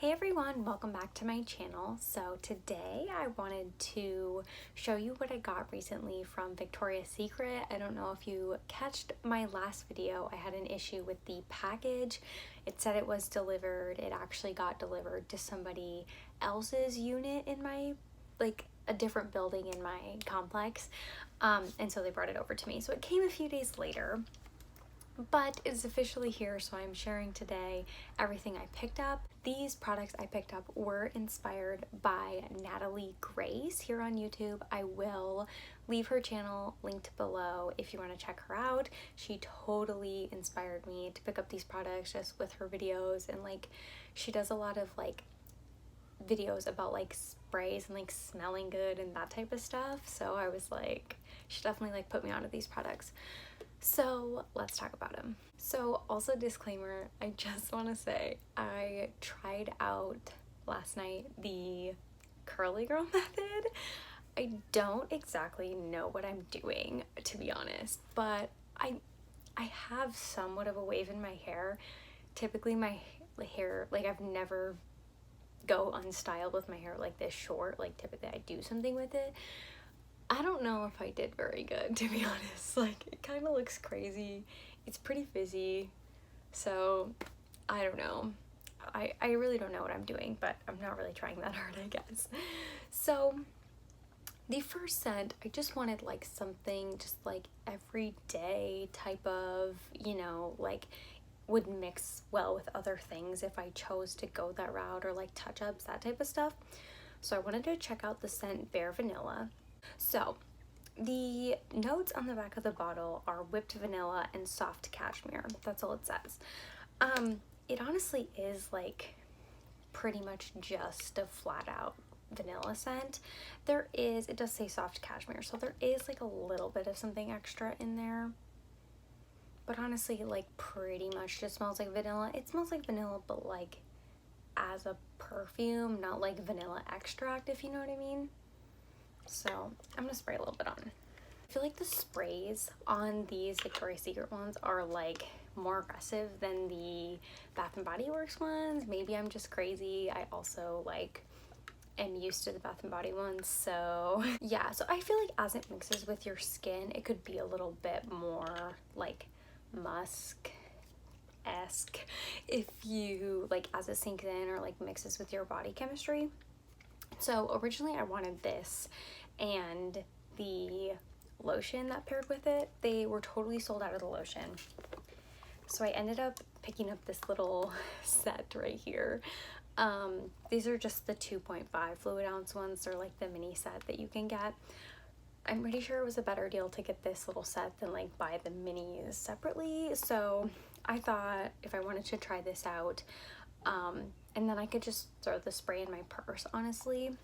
Hey everyone, welcome back to my channel. So today I wanted to show you what I got recently from Victoria's Secret. I don't know if you catched my last video. I had an issue with the package. It said it was delivered. It actually got delivered to somebody else's unit in my, a different building in my complex. And so they brought it over to me. So it came a few days later. But it's officially here, so I'm sharing today everything I picked up. These products I picked up were inspired by Natalie Grace here on YouTube. I will leave her channel linked below if you want to check her out. She totally inspired me to pick up these products just with her videos, and she does a lot of videos about sprays and smelling good and that type of stuff. So I was she definitely put me onto these products. So let's talk about them. So also disclaimer, I just want to say I tried out last night the curly girl method. I don't exactly know what I'm doing, to be honest, but I have somewhat of a wave in my hair. Typically my hair, I've never go unstyled with my hair like this short. Typically I do something with it. I don't know if I did very good, to be honest. It kind of looks crazy. It's pretty fizzy. So, I don't know. I really don't know what I'm doing, but I'm not really trying that hard, I guess. So, the first scent, I just wanted something just everyday type of, would mix well with other things if I chose to go that route, or touch-ups, that type of stuff. So I wanted to check out the scent Bare Vanilla. So the notes on the back of the bottle are whipped vanilla and soft cashmere. That's all it says. It honestly is pretty much just a flat out vanilla scent. It does say soft cashmere, so there is a little bit of something extra in there. But honestly, pretty much just smells like vanilla. It smells like vanilla, but as a perfume, not vanilla extract, if you know what I mean. So I'm gonna spray a little bit on. I feel the sprays on these Victoria's Secret ones are more aggressive than the Bath and Body Works ones. Maybe I'm just crazy. I also am used to the Bath and Body ones, so yeah. So I feel as it mixes with your skin, it could be a little bit more musk-esque if you as it sinks in or mixes with your body chemistry. So originally I wanted this and the lotion that paired with it. They were totally sold out of the lotion. So I ended up picking up this little set right here. These are just the 2.5 fluid ounce ones. They're the mini set that you can get. I'm pretty sure it was a better deal to get this little set than buy the minis separately. So I thought if I wanted to try this out, and then I could just throw the spray in my purse, honestly.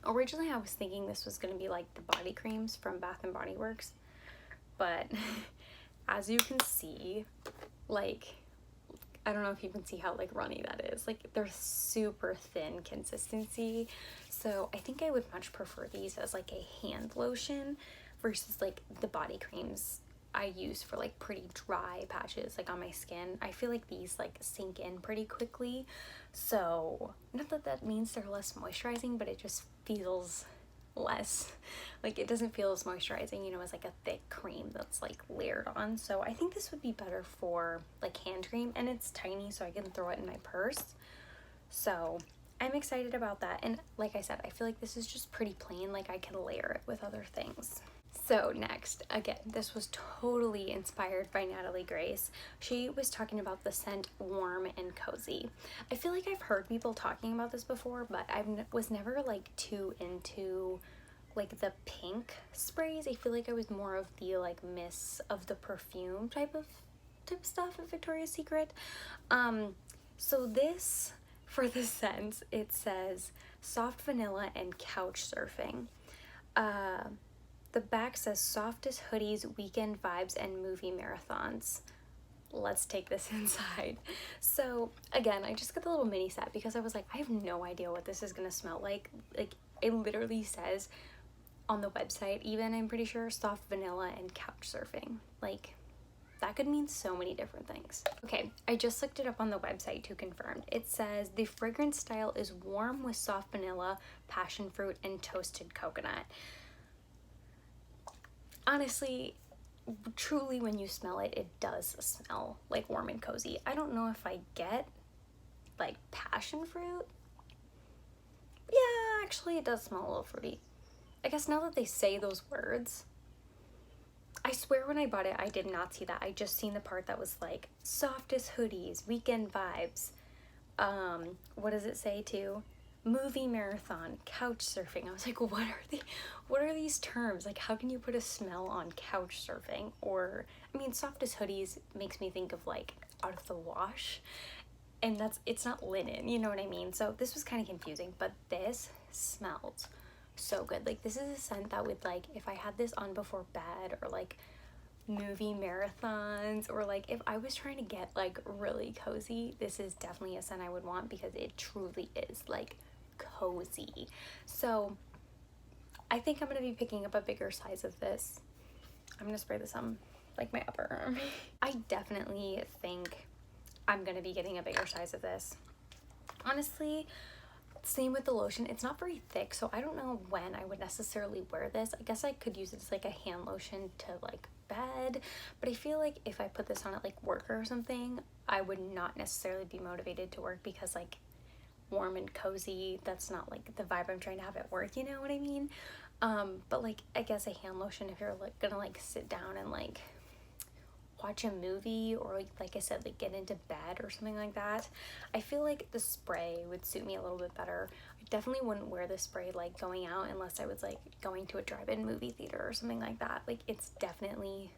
Originally I was thinking this was going to be the body creams from Bath and Body Works, but as you can see, I don't know if you can see how runny that is. They're super thin consistency. So I think I would much prefer these as a hand lotion versus the body creams I use for pretty dry patches on my skin. I feel these sink in pretty quickly, so not that that means they're less moisturizing, but it just feels less it doesn't feel as moisturizing, as a thick cream that's layered on. So I think this would be better for hand cream, and it's tiny so I can throw it in my purse. So I'm excited about that, and like I said, I feel this is just pretty plain. I can layer it with other things. So next, again, this was totally inspired by Natalie Grace. She was talking about the scent Warm and Cozy. I feel I've heard people talking about this before, but I was never too into the pink sprays. I feel I was more of the mists of the perfume type of stuff at Victoria's Secret. So this, for the scents, it says soft vanilla and couch surfing. The back says softest hoodies, weekend vibes, and movie marathons. Let's take this inside. So again, I just got the little mini set because I was I have no idea what this is gonna smell like. It literally says on the website, even, I'm pretty sure, soft vanilla and couch surfing. That could mean so many different things. Okay, I just looked it up on the website to confirm. It says the fragrance style is warm with soft vanilla, passion fruit, and toasted coconut. Honestly, truly when you smell it, it does smell like warm and cozy. I don't know if I get like passion fruit. Yeah, actually it does smell a little fruity. I guess now that they say those words, I swear when I bought it, I did not see that. I just seen the part that was like softest hoodies, weekend vibes. What does it say too? Movie marathon, couch surfing. I was like, what are these terms? Like, how can you put a smell on couch surfing? Or, I mean, softest hoodies makes me think of like out of the wash. And it's not linen, you know what I mean? So this was kind of confusing, but this smells so good. Like, this is a scent that would, like, if I had this on before bed, or like movie marathons, or like if I was trying to get like really cozy, this is definitely a scent I would want, because it truly is like cozy. So I think I'm gonna be picking up a bigger size of this. I'm gonna spray this on like my upper arm. I definitely think I'm gonna be getting a bigger size of this. Honestly, same with the lotion. It's not very thick, so I don't know when I would necessarily wear this. I guess I could use it as like a hand lotion to like bed, but I feel like if I put this on at like work or something, I would not necessarily be motivated to work, because like warm and cozy, that's not like the vibe I'm trying to have at work, you know what I mean? But like I guess a hand lotion if you're like gonna like sit down and like watch a movie, or like I said, like get into bed or something like that. I feel like the spray would suit me a little bit better. I definitely wouldn't wear the spray like going out unless I was like going to a drive-in movie theater or something like that. Like, it's definitely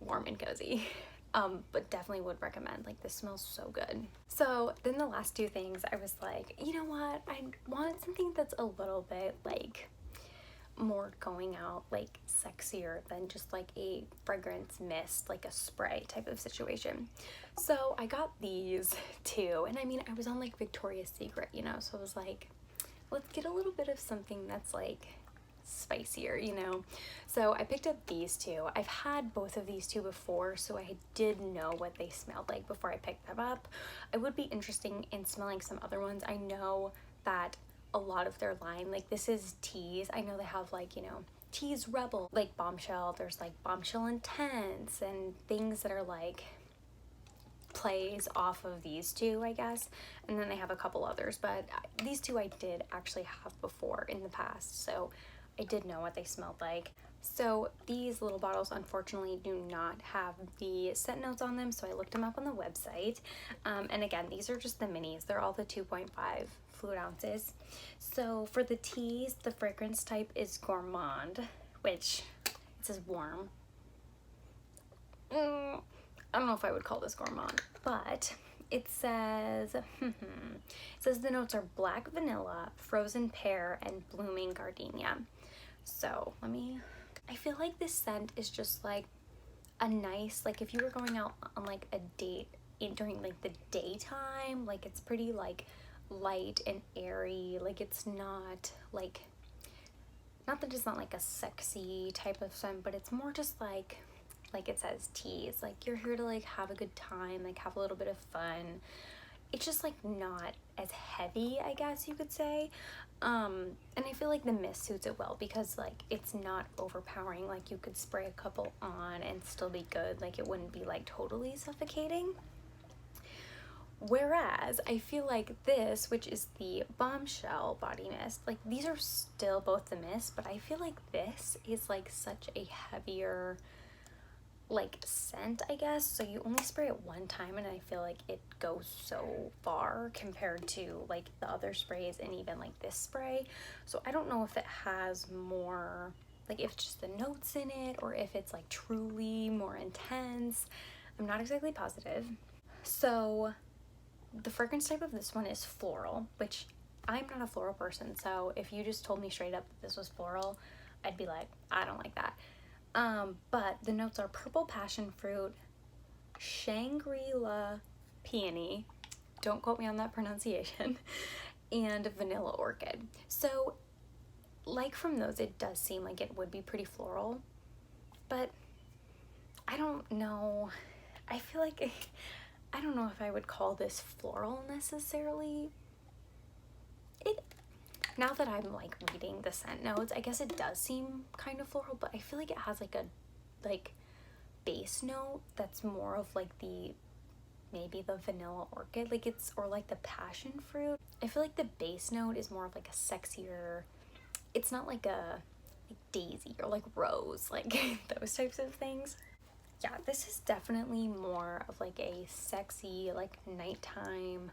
warm and cozy. But definitely would recommend. Like, this smells so good. So then the last two things, I was like, you know what, I want something that's a little bit like more going out, like sexier than just like a fragrance mist, like a spray type of situation. So I got these two, and I mean, I was on like Victoria's Secret, you know, so I was like, let's get a little bit of something that's like spicier, you know. So I picked up these two. I've had both of these two before, so I did know what they smelled like before I picked them up. I would be interested in smelling some other ones. I know that a lot of their line, like this is Tease, I know they have like, you know, Tease Rebel, like Bombshell, there's like Bombshell Intense, and things that are like plays off of these two, I guess, and then they have a couple others, but these two I did actually have before in the past, so I did know what they smelled like. So these little bottles unfortunately do not have the scent notes on them, so I looked them up on the website, and again, these are just the minis. They're all the 2.5 fluid ounces. So for the teas, the fragrance type is Gourmand, which it says warm. I don't know if I would call this Gourmand, but it says the notes are black vanilla, frozen pear, and blooming gardenia. So I feel like this scent is just like a nice, like if you were going out on like a date during like the daytime, like it's pretty like light and airy. Like, it's not like, not that it's not like a sexy type of scent, but it's more just like it says tease, like you're here to like have a good time, like have a little bit of fun. It's just like not as heavy, I guess you could say. And I feel like the mist suits it well, because like it's not overpowering. Like, you could spray a couple on and still be good. Like, it wouldn't be like totally suffocating. Whereas I feel like this, which is the Bombshell body mist, like these are still both the mist, but I feel like this is like such a heavier like scent, I guess. So you only spray it one time, and I feel like it goes so far compared to like the other sprays and even like this spray. So I don't know if it has more, like if it's just the notes in it, or if it's like truly more intense. I'm not exactly positive. So the fragrance type of this one is floral, which I'm not a floral person, so if you just told me straight up that this was floral, I'd be like, I don't like that. But the notes are purple passion fruit, Shangri-La peony, don't quote me on that pronunciation, and vanilla orchid. So like from those, it does seem like it would be pretty floral, but I don't know. I feel like, I don't know if I would call this floral necessarily. Now that I'm like reading the scent notes, I guess it does seem kind of floral, but I feel like it has like a base note that's more of like maybe the vanilla orchid, like it's, or like the passion fruit. I feel like the base note is more of like a sexier, it's not like a daisy or like rose, like those types of things. Yeah, this is definitely more of like a sexy, like nighttime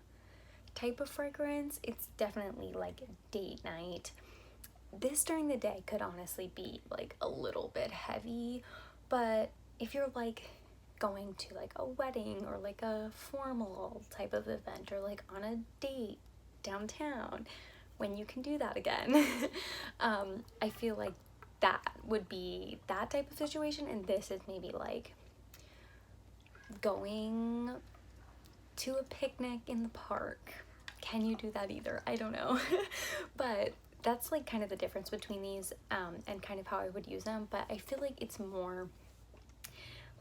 type of fragrance. It's definitely like date night. This during the day could honestly be like a little bit heavy, but if you're like going to like a wedding or like a formal type of event or like on a date downtown, when you can do that again, I feel like that would be that type of situation. And this is maybe like going to a picnic in the park. Can you do that either? I don't know. But that's like kind of the difference between these, and kind of how I would use them. But I feel like it's more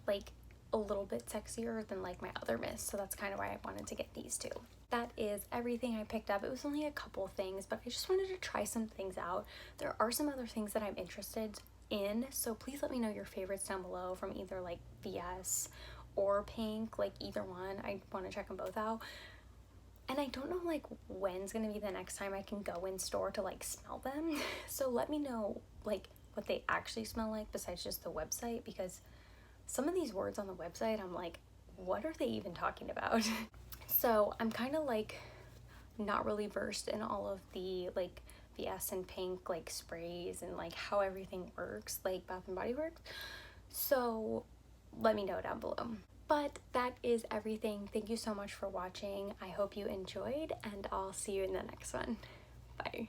like a little bit sexier than like my other mists, so that's kind of why I wanted to get these two. That is everything I picked up. It was only a couple things, but I just wanted to try some things out. There are some other things that I'm interested in, so please let me know your favorites down below from either like VS or Pink, like either one. I want to check them both out. And I don't know like when's gonna be the next time I can go in store to like smell them. So let me know like what they actually smell like besides just the website, because some of these words on the website, I'm like, what are they even talking about? So I'm kind of like not really versed in all of the like VS and Pink like sprays and like how everything works, like Bath and Body Works. So let me know down below. But that is everything. Thank you so much for watching. I hope you enjoyed, and I'll see you in the next one. Bye.